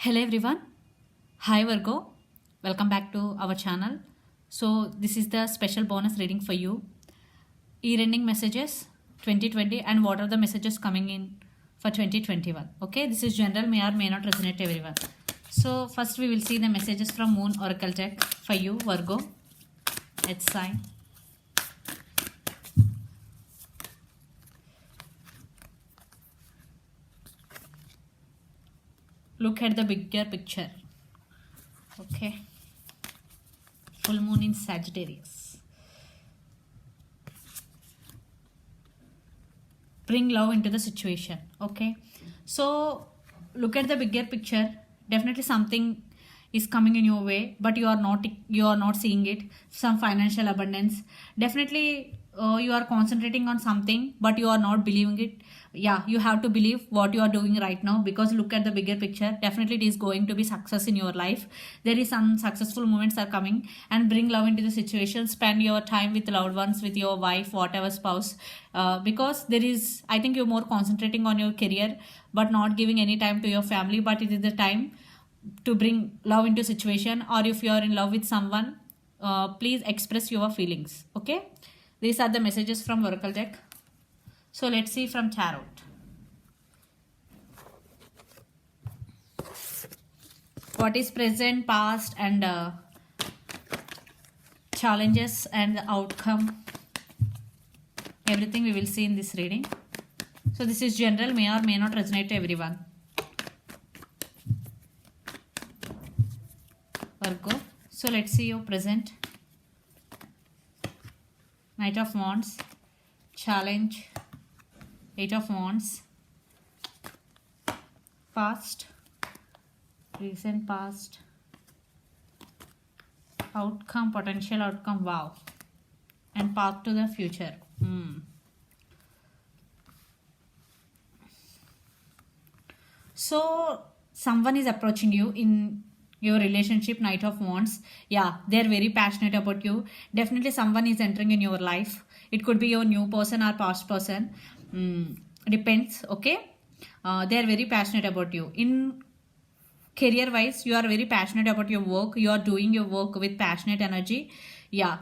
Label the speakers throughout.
Speaker 1: Hello everyone. Hi Virgo. Welcome back to our channel. So this is the special bonus reading for you. Year ending messages 2020 and what are the messages coming in for 2021. Okay, this is general, may or may not resonate to everyone. So first we will see the messages from Moon Oracle deck for you Virgo. It's sign. Look at the bigger picture. Okay. Full moon in Sagittarius. Bring love into the situation. Okay. So look at the bigger picture. Definitely something is coming in your way, but you are not seeing it. Some financial abundance. Definitely you are concentrating on something, but you are not believing it. Yeah, you have to believe what you are doing right now, because look at the bigger picture. Definitely it is going to be success in your life. There is some successful moments are coming, and bring love into the situation. Spend your time with loved ones, with your wife, whatever spouse, because there is, I think you're more concentrating on your career but not giving any time to your family. But it is the time to bring love into situation, or if you are in love with someone, please express your feelings. Okay, these are the messages from Oracle deck. So let's see from tarot. What is present, past, and challenges and the outcome. Everything we will see in this reading. So this is general, may or may not resonate to everyone. Virgo. So let's see your present. Knight of Wands. Challenge. Eight of Wands. Past. Recent past. Outcome, potential outcome, wow. And path to the future. So someone is approaching you in your relationship. Knight of Wands. Yeah, they're very passionate about you. Definitely someone is entering in your life. It could be your new person or past person. Depends. Okay, they're very passionate about you. In career wise, you are very passionate about your work. You are doing your work with passionate energy. Yeah.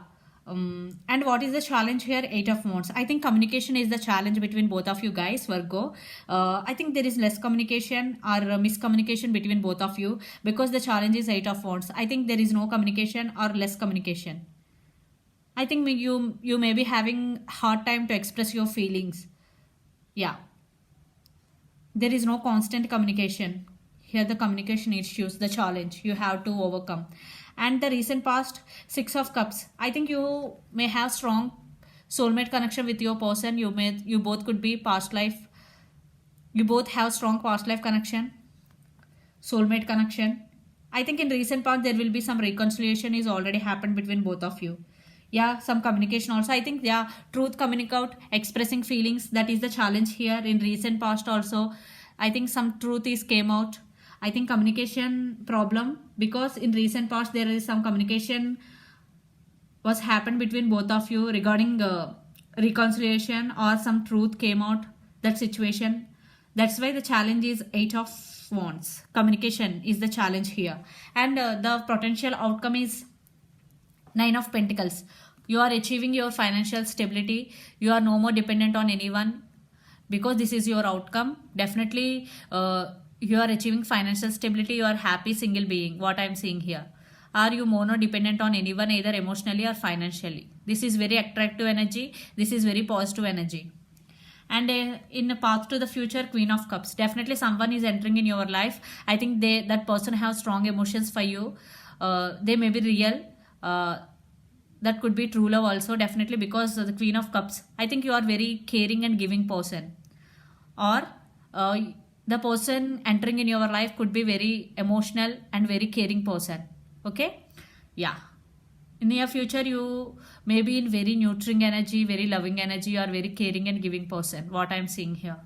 Speaker 1: And what is the challenge here? Eight of Wands. I think communication is the challenge between both of you guys, Virgo. I think there is less communication or miscommunication between both of you, because the challenge is Eight of Wands. I think there is no communication or less communication. I think you may be having hard time to express your feelings. Yeah. There is no constant communication. Here the communication issues, the challenge you have to overcome. And the recent past, Six of Cups. I think you may have strong soulmate connection with your person. You both could be past life. You both have strong past life connection, soulmate connection. I think in recent past there will be some reconciliation is already happened between both of you. Yeah, some communication also. I think, yeah, truth coming out, expressing feelings, that is the challenge here. In recent past also, I think some truth is came out. I think communication problem, because in recent past there is some communication was happened between both of you regarding reconciliation, or some truth came out, that situation. That's why the challenge is Eight of Wands. Communication is the challenge here. And the potential outcome is Nine of Pentacles. You are achieving your financial stability. You are no more dependent on anyone, because this is your outcome. Definitely you are achieving financial stability. You are happy single being, what I am seeing here. Are you mono dependent on anyone, either emotionally or financially? This is very attractive energy. This is very positive energy. And in a path to the future, Queen of Cups. Definitely someone is entering in your life. I think that person has strong emotions for you. They may be real. That could be true love also, definitely, because the Queen of Cups, I think you are very caring and giving person, or the person entering in your life could be very emotional and very caring person. Okay, yeah. In near future, you may be in very nurturing energy, very loving energy, or very caring and giving person, what I am seeing here.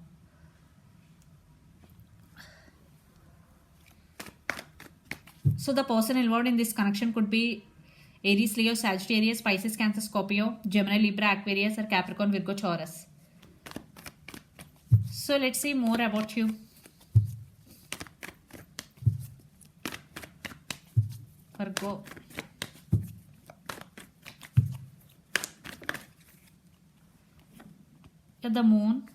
Speaker 1: So the person involved in this connection could be Aries, Leo, Sagittarius, Pisces, Cancer, Scorpio, Gemini, Libra, Aquarius, or Capricorn, Virgo, Taurus. So let's see more about you. Virgo. The moon.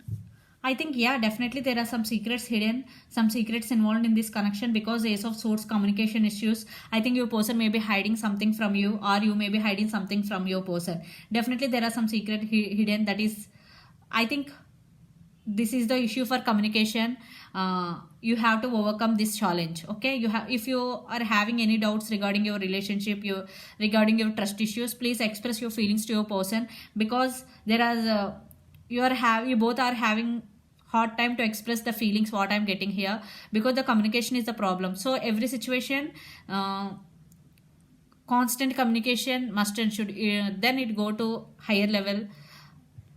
Speaker 1: I think, yeah, definitely there are some secrets hidden, some secrets involved in this connection, because Ace of Swords, communication issues. I think your person may be hiding something from you, or you may be hiding something from your person. Definitely there are some secret hidden. That is, I think this is the issue for communication. You have to overcome this challenge. Okay, you have, if you are having any doubts regarding your relationship, regarding your trust issues, please express your feelings to your person, because there are you both are having hard time to express the feelings what I'm getting here, because the communication is the problem. So every situation, constant communication must and should, then it go to higher level,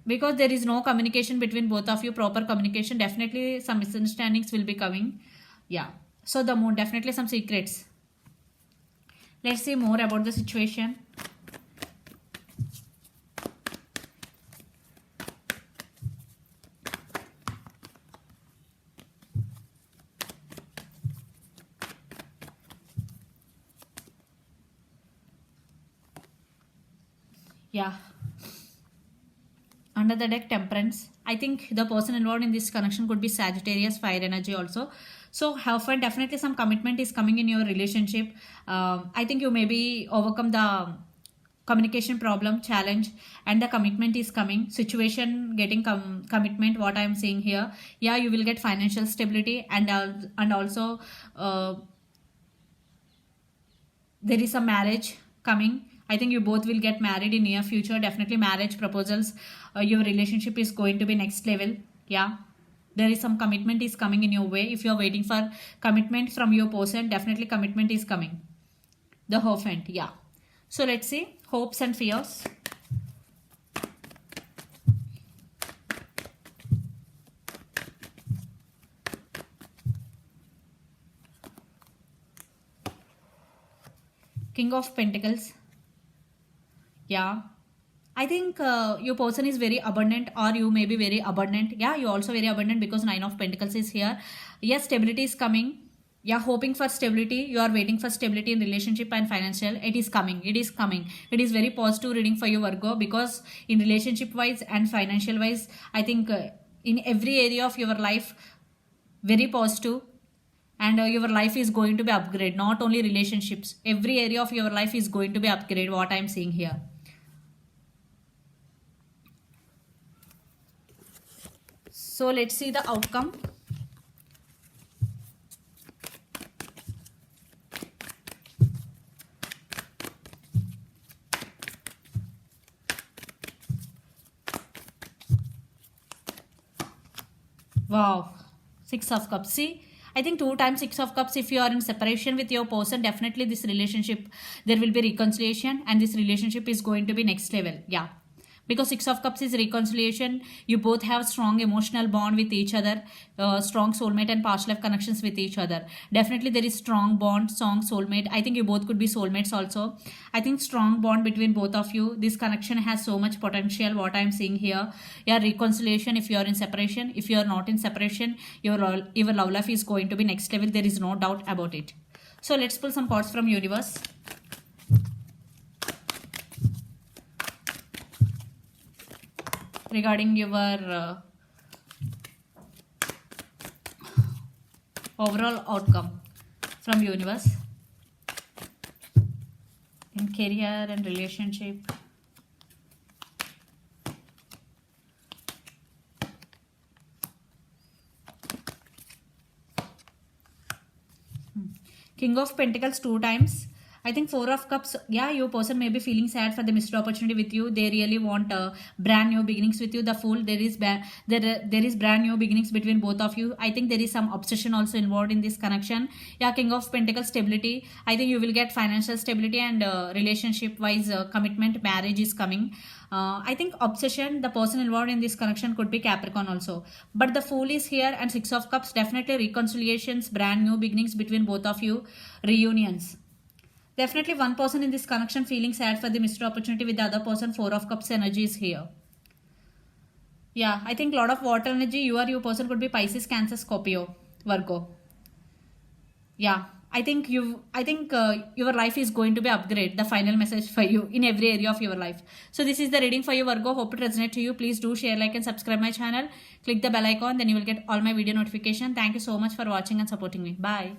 Speaker 1: because there is no communication between both of you, proper communication, definitely some misunderstandings will be coming. Yeah, so the moon, definitely some secrets. Let's see more about the situation. Yeah, under the deck, Temperance. I think the person involved in this connection could be Sagittarius, fire energy also. So have fun. Definitely some commitment is coming in your relationship. I think you maybe overcome the communication problem challenge, and the commitment is coming. Situation getting commitment, what I am saying here. Yeah, you will get financial stability, and also there is a marriage coming. I think you both will get married in near future. Definitely marriage proposals. Your relationship is going to be next level. Yeah, there is some commitment is coming in your way. If you are waiting for commitment from your person, definitely commitment is coming. The Hierophant. Yeah, so let's see hopes and fears. King of Pentacles. Yeah, I think your person is very abundant, or you may be very abundant. Yeah, you also very abundant, because Nine of Pentacles is here. Yes, stability is coming. Yeah, hoping for stability. You are waiting for stability in relationship and financial. It is coming. It is coming. It is very positive reading for you, Virgo, because in relationship wise and financial wise, I think in every area of your life, very positive, and your life is going to be upgrade. Not only relationships, every area of your life is going to be upgrade. What I am seeing here. So let's see the outcome. Wow, Six of Cups. See, I think 2 times Six of Cups. If you are in separation with your person, definitely this relationship, there will be reconciliation, and this relationship is going to be next level. Yeah, because Six of Cups is reconciliation. You both have strong emotional bond with each other, strong soulmate and past life connections with each other. Definitely there is strong bond, strong soulmate. I think you both could be soulmates also. I think strong bond between both of you. This connection has so much potential, what I'm seeing here. Yeah, reconciliation if you are in separation. If you are not in separation, your love life is going to be next level. There is no doubt about it. So let's pull some cards from universe. Regarding your overall outcome from universe in career and relationship. King of Pentacles 2 times. I think Four of Cups. Yeah, your person may be feeling sad for the missed opportunity with you. They really want brand new beginnings with you. The Fool. There is brand new beginnings between both of you. I think there is some obsession also involved in this connection. Yeah, King of Pentacles stability. I think you will get financial stability, and relationship wise commitment, marriage is coming. I think obsession, the person involved in this connection could be Capricorn also. But the Fool is here, and Six of Cups, definitely reconciliations, brand new beginnings between both of you, reunions. Definitely one person in this connection feeling sad for the missed opportunity with the other person. Four of Cups energy is here. Yeah, I think a lot of water energy. Your person could be Pisces, Cancer, Scorpio, Virgo. Yeah, I think your life is going to be upgrade. The final message for you in every area of your life. So this is the reading for you, Virgo. Hope it resonates to you. Please do share, like, and subscribe my channel. Click the bell icon, then you will get all my video notification. Thank you so much for watching and supporting me. Bye.